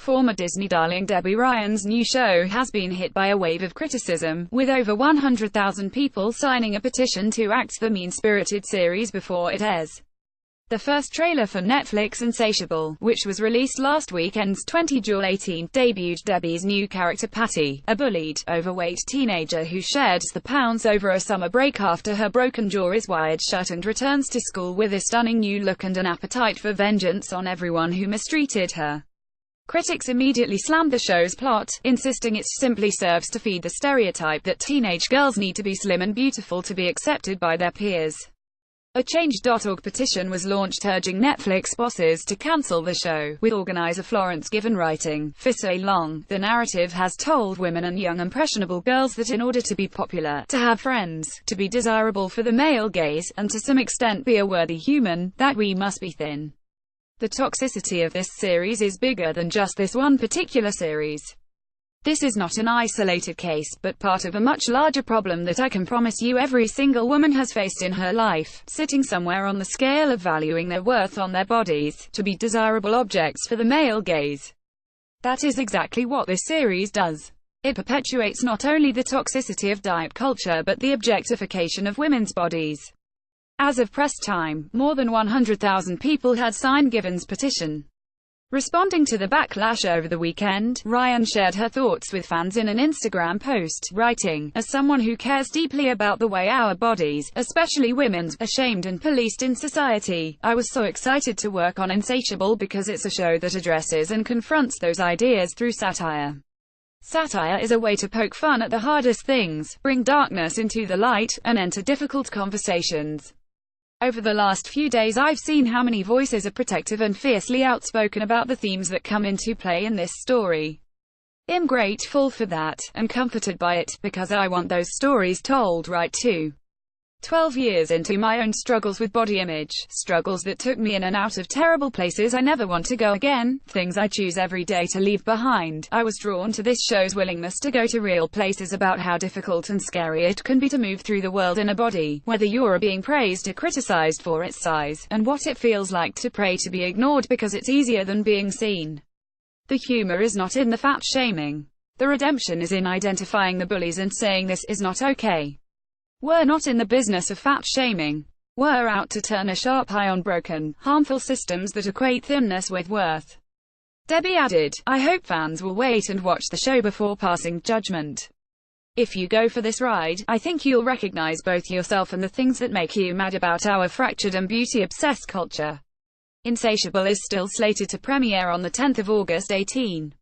Former Disney darling Debbie Ryan's new show has been hit by a wave of criticism, with over 100,000 people signing a petition to axe the mean-spirited series before it airs. The first trailer for Netflix Insatiable, which was released last weekend's 20 July 18, debuted Debbie's new character Patty, a bullied, overweight teenager who sheds the pounds over a summer break after her broken jaw is wired shut and returns to school with a stunning new look and an appetite for vengeance on everyone who mistreated her. Critics immediately slammed the show's plot, insisting it simply serves to feed the stereotype that teenage girls need to be slim and beautiful to be accepted by their peers. A Change.org petition was launched urging Netflix bosses to cancel the show, with organizer Florence Given writing, "For so long, the narrative has told women and young impressionable girls that in order to be popular, to have friends, to be desirable for the male gaze, and to some extent be a worthy human, that we must be thin." The toxicity of this series is bigger than just this one particular series. This is not an isolated case, but part of a much larger problem that I can promise you every single woman has faced in her life, sitting somewhere on the scale of valuing their worth on their bodies, to be desirable objects for the male gaze. That is exactly what this series does. It perpetuates not only the toxicity of diet culture but the objectification of women's bodies. As of press time, more than 100,000 people had signed Given's petition. Responding to the backlash over the weekend, Ryan shared her thoughts with fans in an Instagram post, writing, "As someone who cares deeply about the way our bodies, especially women's, are shamed and policed in society, I was so excited to work on Insatiable because it's a show that addresses and confronts those ideas through satire. Satire is a way to poke fun at the hardest things, bring darkness into the light, and enter difficult conversations. Over the last few days I've seen how many voices are protective and fiercely outspoken about the themes that come into play in this story. I'm grateful for that, and comforted by it, because I want those stories told right too. 12 years into my own struggles with body image, struggles that took me in and out of terrible places I never want to go again, things I choose every day to leave behind, I was drawn to this show's willingness to go to real places about how difficult and scary it can be to move through the world in a body, whether you're being praised or criticized for its size, and what it feels like to pray to be ignored because it's easier than being seen. The humor is not in the fat shaming. The redemption is in identifying the bullies and saying this is not okay. We're not in the business of fat shaming. We're out to turn a sharp eye on broken, harmful systems that equate thinness with worth." Debbie added, "I hope fans will wait and watch the show before passing judgment. If you go for this ride, I think you'll recognize both yourself and the things that make you mad about our fractured and beauty-obsessed culture." Insatiable is still slated to premiere on the 10th of August 18.